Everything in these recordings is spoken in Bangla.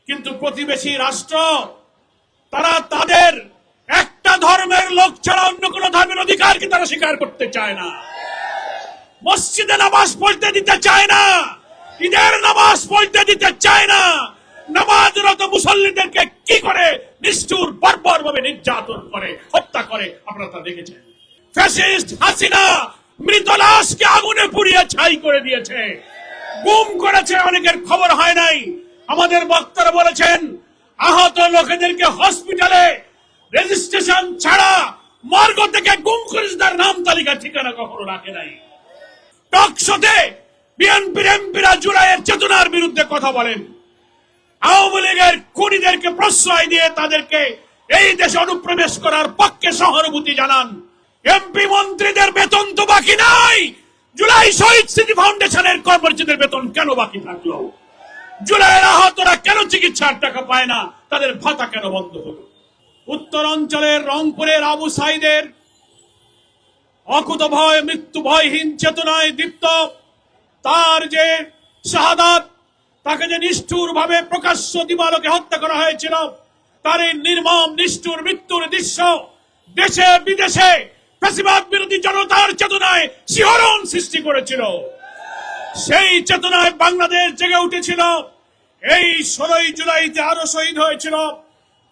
কিন্তু প্রতিবেশী রাষ্ট্র তারা তাদের একটা ধর্মের লোক ছাড়া অন্য কোন ধর্মের অধিকারকে তারা স্বীকার করতে চায় না। মসজিদে নামাজ পড়তে দিতে চায় না, ঈদের নামাজ পড়তে দিতে চায় না। নামাজরত মুসল্লিদেরকে কি করে নিষ্ঠুর বর্বর ভাবে নির্যাতন করে, হত্যা করে, আপনারা তা দেখেছেন। ফ্যাসিস্ট হাসিনা মৃত লাশকে আগুনে পুড়িয়ে ছাই করে দিয়েছে, গুম করেছে, অনেকের খবর হয় নাই। আমাদের বক্তারা বলেছেন আহত লোকেদেরকে হসপিটালে রেজিস্ট্রেশন ছাড়া মর্গ থেকে গুম করেছে, তার নাম তালিকা ঠিকানা কখনো রাখে নাই। টকশোতে বিএনপির এমপিরা জুলাইয়ের চেতনার বিরুদ্ধে কথা বলেন, আওয়ামী লীগের খুনিদেরকে প্রশ্রয় দিয়ে তাদেরকে এই দেশে অনুপ্রবেশ করার পক্ষে সহানুভূতি জানান। এমপি মন্ত্রীদের বেতন তো বাকি নাই, জুলাই শহীদ স্মৃতি ফাউন্ডেশনের কর্মচারীদের বেতন কেন বাকি থাকলো? জুলাইয়ের আহতরা কেন চিকিৎসার টাকা পায় না? তাদের ভাতা কেন বন্ধ হলো? উত্তরাঞ্চলের রংপুরের আবু সাইদের অকুতভয় মৃত্যু ভয়হীন চেতনায় দীপ্ত তার যে শাহাদাত, তাকে যে নিষ্ঠুর ভাবে প্রকাশ্য দিবালোকে হত্যা করা হয়েছিল, তার এই নির্মম নিষ্ঠুর মৃত্যুর দৃশ্য দেশে বিদেশে ফ্যাসিবাদ বিরোধী জনতার চেতনায় শিহরণ সৃষ্টি করেছিল। সেই চেতনায় বাংলাদেশ জেগে উঠেছিল। এই 16 জুলাইতে আরো শহীদ হয়েছিল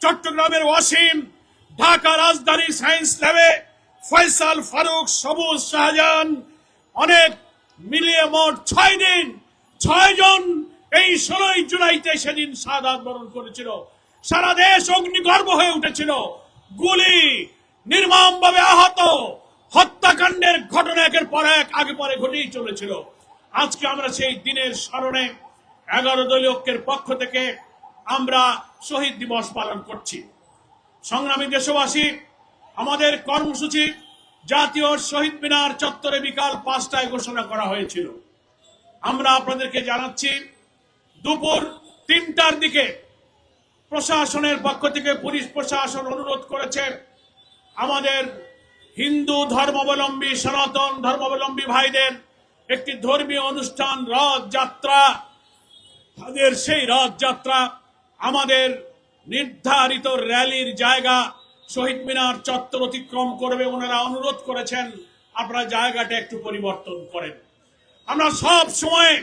চট্টগ্রামের ওয়াসিম, ঢাকা রাজধানীর সায়েন্স ল্যাবে ফয়সাল, ফারুক, সবুজ, শাহজাহান, অনেক মিলিয়ে মোট 6 দিন 6 জন এই 16 জুলাইতে সেদিন শাহাদাত বরণ করেছিল। সারা দেশ অগ্নিগর্ভ হয়ে উঠেছিল। গুলি, নির্মম ভাবে আহত, হত্যাকাণ্ডের ঘটনা একের পর এক আগে পরে ঘটেই চলেছিল। আজকে আমরা সেই দিনের স্মরণে 11 দলীয় ঐক্যের পক্ষ থেকে আমরা শহীদ দিবস পালন করছি। সংগ্রামী দেশবাসী, আমাদের কর্মসূচি জাতীয় শহীদ মিনার চত্বরে বিকাল 5টায় ঘোষণা করা হয়েছিল। আমরা আপনাদেরকে জানাচ্ছি দুপুর 3টার দিকে প্রশাসনের পক্ষ থেকে পুলিশ প্রশাসন অনুরোধ করেছে আমাদের হিন্দু ধর্মাবলম্বী, সনাতন ধর্মাবলম্বী ভাইদের একটি ধর্মীয় অনুষ্ঠান রথযাত্রা, তাদের সেই রথযাত্রা আমাদের নির্ধারিত র্যালির জায়গা শহীদ মিনার চত্বর অতিক্রম করবে। ওনারা অনুরোধ করেছেন আপনারা জায়গাটা একটু পরিবর্তন করেন। আমরা সব সময়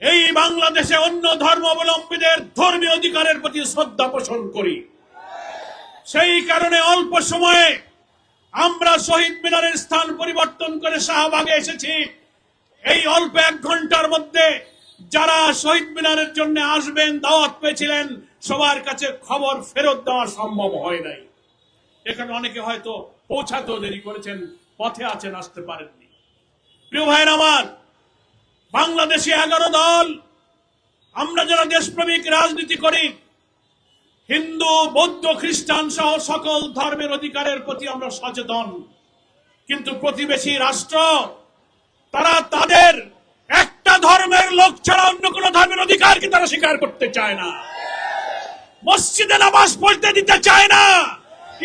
এই বাংলাদেশে অন্য ধর্মাবলম্বীদের ধর্মীয় অধিকারের প্রতি শ্রদ্ধা পোষণ করি। সেই কারণে অল্প সময়ে আমরা শহীদ মিনারের স্থান পরিবর্তন করে শাহবাগে এসেছি। এই অল্প 1 ঘন্টার মধ্যে যারা শহীদ মিনারের জন্য আসবেন দাওয়াত পেয়েছিলেন, সবার কাছে খবর ফেরত দেওয়া সম্ভব হয় নাই। এখানে অনেকে হয়তো পৌঁছাতেও দেরি করেছেন, পথে আছেন, আসতে পারেননি। প্রিয় ভাইয়ের আমার, বাংলাদেশে 11 দল, আমরা যারা দেশপ্রেমিক রাজনীতি করি, হিন্দু, বৌদ্ধ, খ্রিস্টান সহ সকল ধর্মের অধিকারের প্রতি আমরা সচেতন। কিন্তু প্রতিবেশী রাষ্ট্র তারা তাদের একটা ধর্মের লোক ছাড়া অন্য কোন ধর্মের অধিকারকে তারা স্বীকার করতে চায় না। মসজিদে নামাজ পড়তে দিতে চায় না,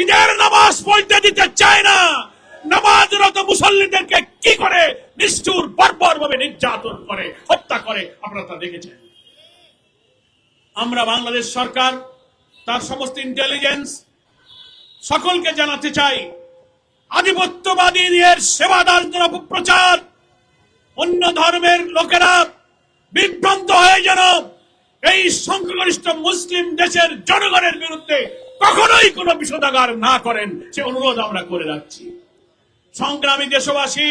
ঈদের নামাজ পড়তে দিতে চায় না। নামাজরত মুসল্লিদেরকে কি করে নিষ্ঠুর বর্বর ভাবে নির্যাতন করে, হত্যা করে, আপনারা তা দেখেছেন। আমরা বাংলাদেশ সরকার, তার সমস্ত ইন্টেলিজেন্স সকলকে জানাতে চাই, আধিপত্যবাদীদের সেবাদারদের অপপ্রচার, অন্য ধর্মের লোকেরা বিভ্রান্ত হয়ে যেন এই সংখ্যাগরিষ্ঠ মুসলিম দেশের জনগণের বিরুদ্ধে কখনোই কোনো বিষোদাগার না করেন, সে অনুরোধ আমরা করে রাখছি। সংগ্রামী দেশবাসী,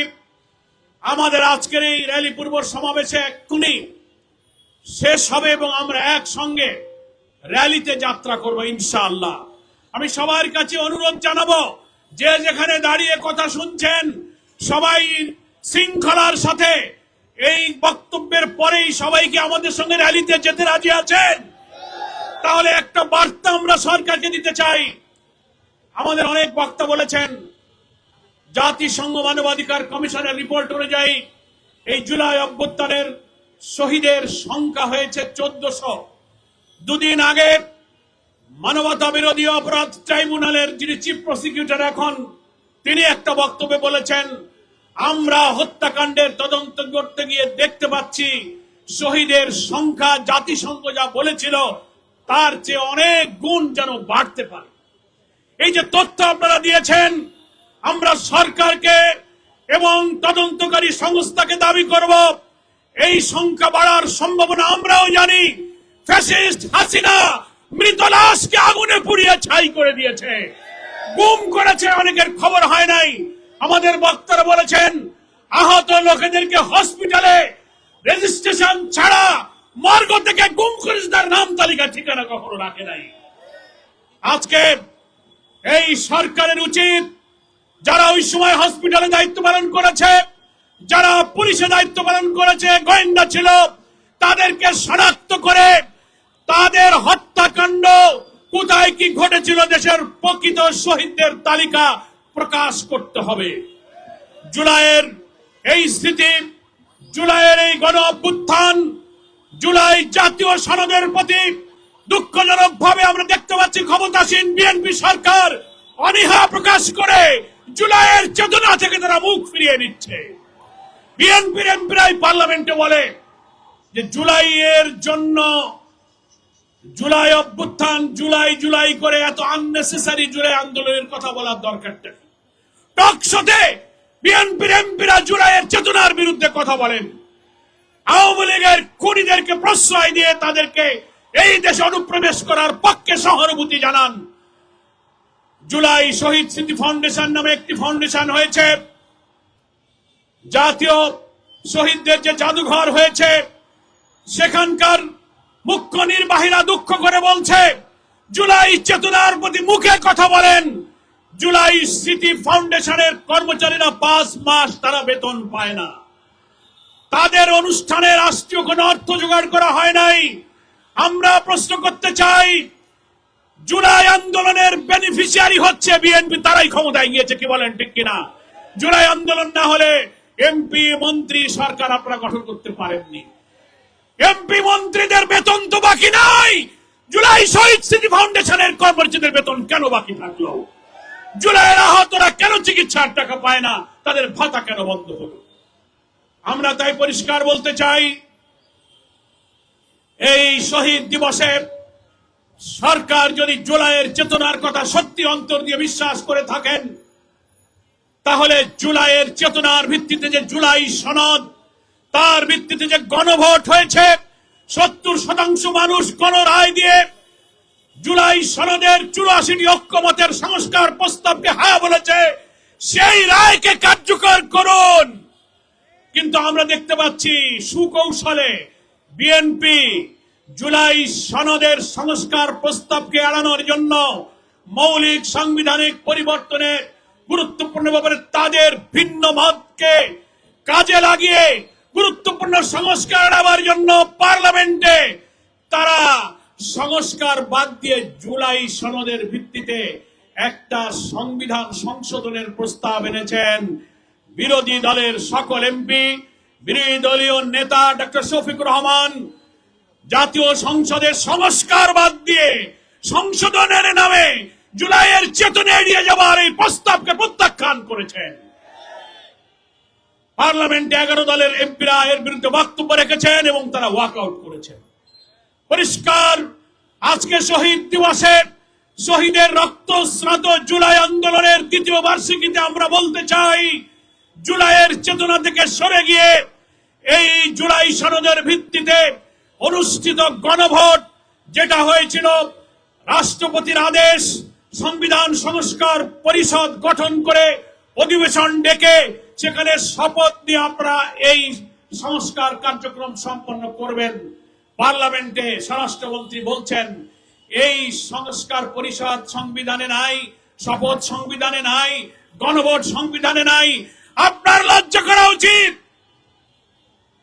আমাদের আজকের এই র্যালি পূর্ব সমাবেশে এক্ষুনি শেষ হবে এবং আমরা একসঙ্গে র্যালিতে যাত্রা করব ইনশাআল্লাহ। আমি সবার কাছে অনুরোধ জানাবো, যে যেখানে দাঁড়িয়ে কথা শুনছেন সবাই শৃঙ্খলার সাথে এই বক্তব্যের পরেই সবাইকে আমাদের সঙ্গে র্যালিতে যেতে রাজি আছেন? তাহলে একটা বার্তা আমরা সরকারকে দিতে চাই। আমাদের অনেক বক্তা বলেছেন, জাতিসংঘ মানবাধিকার কমিশনের রিপোর্ট অনুযায়ী এই জুলাই অভ্যুত্থানের শহীদের সংখ্যা হয়েছে 1400। 2 দিন আগে মানবতা বিরোধী অপরাধ ট্রাইব্যুনালের যিনি চিফ প্রসিকিউটর এখন, তিনি একটা বক্তব্যে বলেছেন, আমরা হত্যাকাণ্ডের তদন্ত করতে গিয়ে দেখতে পাচ্ছি শহীদের সংখ্যা জাতিসংঘ যা বলেছিল তার চেয়ে অনেক গুণ যেন বাড়তে পারে। এই যে তথ্য আপনারা দিয়েছেন, আমরা সরকারকে এবং তদন্তকারী সংস্থাকে দাবি করব, এই সংখ্যা বাড়ার সম্ভাবনা আমরাও জানি। ফ্যাসিস্ট হাসিনা মৃত লাশকে আগুনে পুড়িয়ে ছাই করে দিয়েছে, গুম করেছে, অনেকের খবর হয় নাই। আমাদের বক্তারা বলেছেন আহত লোকেদেরকে হসপিটালে রেজিস্ট্রেশন ছাড়া মর্গ থেকে গুম করেছে, তার নাম তালিকা ঠিকানা কখনো রাখে নাই। আজকে এই সরকারের উচিত যারা ওই সময় হসপিটালে দায়িত্ব পালন করেছে, যারা পুলিশে দায়িত্ব পালন করেছে, গোয়েন্দা ছিল, তাদেরকে শনাক্ত করে তাদের হত্যাকাণ্ড কোথায় কি ঘটেছিল দেশের প্রকৃত শহীদদের তালিকা প্রকাশ করতে হবে। জুলাইয়ের এই স্মৃতি, জুলাইয়ের এই গণ অভ্যুত্থান, জুলাই জাতীয় সনদের প্রতি দুঃখজনক ভাবে আমরা দেখতে পাচ্ছি ক্ষমতাসীন বিএনপি সরকার অনীহা প্রকাশ করে জুলাইয়ের চেতনা থেকে তারা মুখ ফিরিয়ে নিচ্ছে। বিএনপির এমপিরাই পার্লামেন্টে বলে যে জুলাইয়ের জন্য জুলাই অভ্যুত্থান জুলাই জুলাই করে এত আননেসেসারি জুলাই আন্দোলনের কথা বলার দরকারটা কি? টকশোতে বিএনপির এমপিরা জুলাইয়ের চেতনার বিরুদ্ধে কথা বলেন, আওয়ামী লীগের খুনিদেরকে প্রশ্রয় দিয়ে তাদেরকে এই দেশে অনুপ্রবেশ করার পক্ষে সহানুভূতি জানান। জুলাই শহীদ স্মৃতি ফাউন্ডেশন নামে একটি ফাউন্ডেশন হয়েছে, জাতীয় শহীদদের যে জাদুঘর হয়েছে সেখানকার মুখ্য নির্বাহীরা দুঃখ করে বলছে জুলাই চেতনার প্রতি মুখে কথা বলেন, জুলাই স্মৃতি ফাউন্ডেশনের কর্মচারীরা 5 মাস তারা বেতন পায় না, তাদের অনুষ্ঠানে রাষ্ট্রীয় কোনো অর্থ জোগাড় করা হয় নাই। আমরা প্রশ্ন করতে চাই, জুলাই আন্দোলনের বেনিফিশিয়ারি হচ্ছে বিএনপি, তারাই ক্ষমতায় গিয়েছে, কি বলেন ঠিক কিনা? জুলাই আন্দোলন না হলে এমপি মন্ত্রী সরকার আপনারা গঠন করতে পারেননি। এমপি মন্ত্রীদের বেতন তো বাকি নাই, জুলাই শহীদ স্মৃতি ফাউন্ডেশনের কর্মচারীদের বেতন কেন বাকি থাকলো? জুলাইয়ের আহতরা কেন চিকিৎসার টাকা পায় না? তাদের ভাতা কেন বন্ধ হলো? আমরা তাই পরিষ্কার বলতে চাই, এই শহীদ দিবসে সরকার যদি জুলাইয়ের চেতনার কথা সত্যি অন্তর দিয়ে বিশ্বাস করে থাকেন, তাহলে জুলাইয়ের চেতনার ভিত্তিতে যে জুলাই সনদ, তার ভিত্তিতে যে গণভোট হয়েছে, 70% মানুষ গণরায় দিয়ে জুলাই সনদের 84টি ঐক্যমতের সংস্কার প্রস্তাবকে হ্যাঁ বলেছে, সেই রায়কে কার্যকর করুন। কিন্তু আমরা দেখতে পাচ্ছি সুকৌশলে বিএনপি জুলাই সনদের সংস্কার প্রস্তাবকে এড়ানোর জন্য মৌলিক সাংবিধানিক পরিবর্তনের গুরুত্বপূর্ণ ব্যাপারে তাদের ভিন্ন মতকে কাজে লাগিয়ে গুরুত্বপূর্ণ সংস্কার আনার জন্য পার্লামেন্টে তারা সংস্কার বাদ দিয়ে জুলাই সনদের ভিত্তিতে একটা সংবিধান সংশোধনের প্রস্তাব এনেছেন। বিরোধী দলের সকল এমপি, বিরোধী দলীয় নেতা ডক্টর শফিকুর রহমান জাতীয় সংসদের সংস্কার বাদ দিয়ে সংশোধনের নামে জুলাইয়ের চেতনা এড়িয়ে যাবার এই প্রস্তাবকে প্রত্যাখ্যান করেছেন। পার্লামেন্টে 11 দলের এমপিরা এর বিরুদ্ধে বক্তব্য রেখেছেন এবং তারা ওয়াকআউট করেছেন। পরিষ্কার, আজকে শহীদ দিবসে শহীদের রক্ত স্নাত জুলাই আন্দোলনের 2য় বার্ষিকীতে আমরা বলতে চাই, জুলাইয়ের চেতনা থেকে সরে গিয়ে এই জুলাই সনদের ভিত্তিতে অনুষ্ঠিত গণভোট যেটা হয়েছিল, রাষ্ট্রপতির আদেশ, সংবিধান সংস্কার পরিষদ গঠন করে অধিবেশন ডেকে সেখানে শপথ নিয়ে আপনারা এই সংস্কার কার্যক্রম সম্পন্ন করবেন। পার্লামেন্টে স্বরাষ্ট্রমন্ত্রী বলছেন এই সংস্কার পরিষদ সংবিধানে নাই, শপথ সংবিধানে নাই, গণভোট সংবিধানে নাই। আপনার লজ্জা করা উচিত।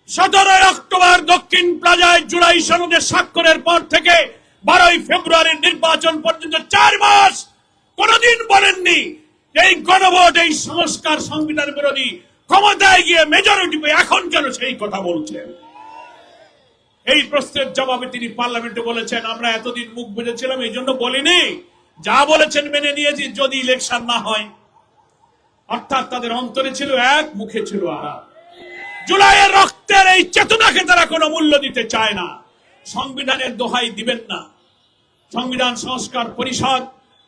17 অক্টোবর দক্ষিণ প্লাজায় জুলাই সনদে স্বাক্ষরের পর থেকে 12 ফেব্রুয়ারির নির্বাচন পর্যন্ত 4 মাস কোনদিন বলেননি এই গণভোট, এই সংস্কার সংবিধান বিরোধী, ক্ষমতায় গিয়ে মেজরিটি পেয়ে এখন কেন সেই কথা বলছেন? এই প্রশ্নের জবাবে তিনি পার্লামেন্টে বলেছেন, আমরা এতদিন মুখ বুঝেছিলাম এই জন্য বলিনি, যা বলেছেন মেনে নিয়েছি যদি ইলেকশন না হয়। অর্থাৎ তাদের অন্তরে ছিল এক, মুখে ছিল আর। জুলাইয়ের রক্তের এই চেতনাকে তারা কোনো মূল্য দিতে চায় না। সংবিধানের দোহাই দিবেন না। সংবিধান সংস্কার পরিষদ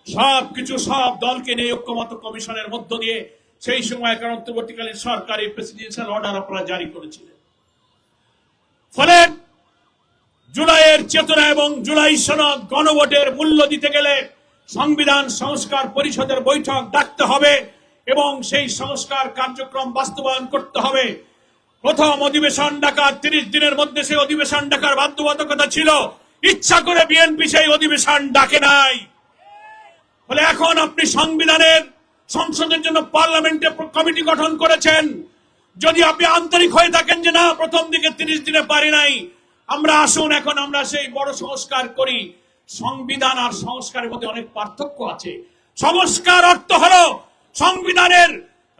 সবকিছু সব দলকে নিয়ে ঐক্যমত্য কমিশনের মধ্য দিয়ে সেই সময়কার অন্তর্বর্তীকালীন সরকারি প্রেসিডেন্সিয়াল অর্ডার আপনারা জারি করেছিলেন। ফলে জুলাইয়ের চেতনা এবং জুলাই সনদ গণভোটের মূল্য দিতে গেলে সংবিধান সংস্কার পরিষদের বৈঠক ডাকতে হবে এবং সেই সংস্কার কার্যক্রম বাস্তবায়ন করতে হবে। প্রথম অধিবেশন ডাকার 30 দিনের মধ্যে সেই অধিবেশন ডাকার বাধ্যবাধকতা ছিল। ইচ্ছা করে বিএনপি সেই অধিবেশন ডাকে নাই। ফলে এখন আপনি সংবিধানের সংসদের জন্য পার্লামেন্টে কমিটি গঠন করেছেন। যদি আপনি আন্তরিক হয়ে থাকেন যে না প্রথম দিকে 30 দিনে পারি নাই, আমরা আসুন এখন আমরা সেই বড় সংস্কার করি। সংবিধান আর সংস্কারের মধ্যে অনেক পার্থক্য আছে। সংস্কার অর্থ হলো সংবিধানের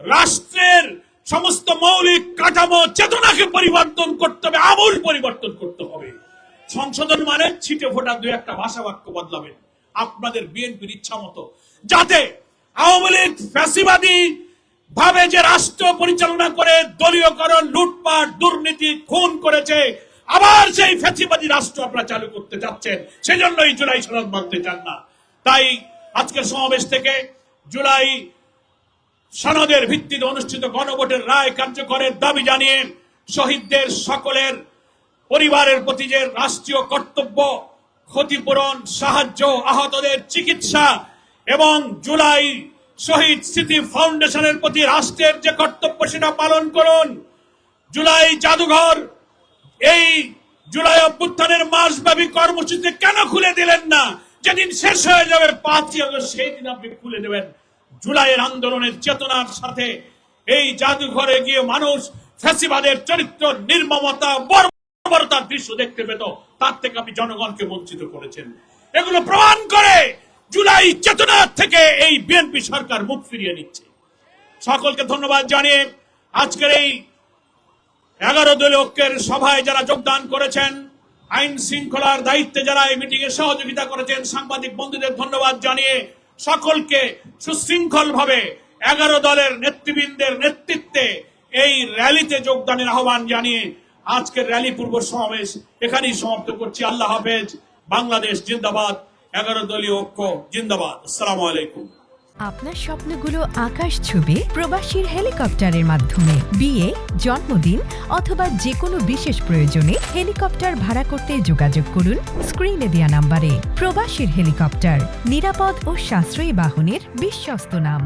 রাষ্ট্রের সমস্ত মৌলিক কাঠামো চেতনাকে পরিবর্তন করতে হবে, আমূল পরিবর্তন করতে হবে। সংশোধন মানে ছিটে ফোটা দুই একটা ভাষা বাক্য বদলাবেন আপনাদের বিএনপির ইচ্ছা মতো, যাতে আওয়ামী লীগ ফ্যাসিবাদী ভাবে যে রাষ্ট্র পরিচালনা করে দলীয়করণ, লুটপাট, দুর্নীতি, খুন করেছে, আবার সেই ফ্যাসিবাদী রাষ্ট্র আপনারা চালু করতে যাচ্ছেন। সেজন্যই জুলাই সনদ মানতে চান না। তাই আজকের সমাবেশ থেকে জুলাই সনদের ভিত্তিতে অনুষ্ঠিত গণভোটের রায় কার্যকরের দাবি জানিয়ে শহীদদের সকলের পরিবারের প্রতি যে রাষ্ট্রীয় কর্তব্য, ক্ষতিপূরণ, সাহায্য, আহতদের চিকিৎসা এবং জুলাই শহীদ স্মৃতি ফাউন্ডেশনের প্রতি রাষ্ট্রের যে কর্তব্য সেটা পালন করুন। জুলাই জাদুঘর এই জুলাই অভ্যুত্থানের মাসব্যাপী কর্মসূচিতে কেন খুলে দিলেন না? যেদিন শেষ হয়ে যাবে 5ই আগস্ট সেই দিন আপনি খুলে দেবেন। জুলাইয়ের আন্দোলনের চেতনার সাথে এই জাদুঘরে গিয়ে মানুষ ফ্যাসিবাদের চরিত্র, নির্মমতা, বর্বরতার দৃশ্য দেখতে পেত। তার থেকে আপনি জনগণকে বঞ্চিত করেছেন। এগুলো প্রমাণ করে জুলাই চেতনা থেকে এই বিএনপি সরকার মুখ ফিরিয়ে নিচ্ছে। সকলকে ধন্যবাদ জানিয়ে আজকের এই 11 দলীয় ঐক্যের সভায় যারা যোগদান করেছেন, আইন শৃঙ্খলার দায়িত্বে যারা এই মিটিং এ সহযোগিতা করেছেন, সাংবাদিক বন্ধুদের ধন্যবাদ জানিয়ে সকলকে সুশৃঙ্খল ভাবে 11 দলের নেতৃবৃন্দের নেতৃত্বে এই র্যালিতে যোগদানের আহ্বান জানিয়ে আজকের র্যালি পূর্ব সমাবেশ এখানেই সমাপ্ত করছি। আল্লাহ হাফেজ। বাংলাদেশ জিন্দাবাদ। 11 দলীয় ঐক্য জিন্দাবাদ। আসসালামু আলাইকুম। আপনার স্বপ্নগুলো আকাশ ছুবে প্রবাসীর হেলিকপ্টারের মাধ্যমে। বিয়ে, জন্মদিন অথবা যে কোনো বিশেষ প্রয়োজনে হেলিকপ্টার ভাড়া করতে যোগাযোগ করুন স্ক্রিনে দেয়া নাম্বারে। প্রবাসীর হেলিকপ্টার, নিরাপদ ও সাশ্রয়ী বাহনের বিশ্বস্ত নাম।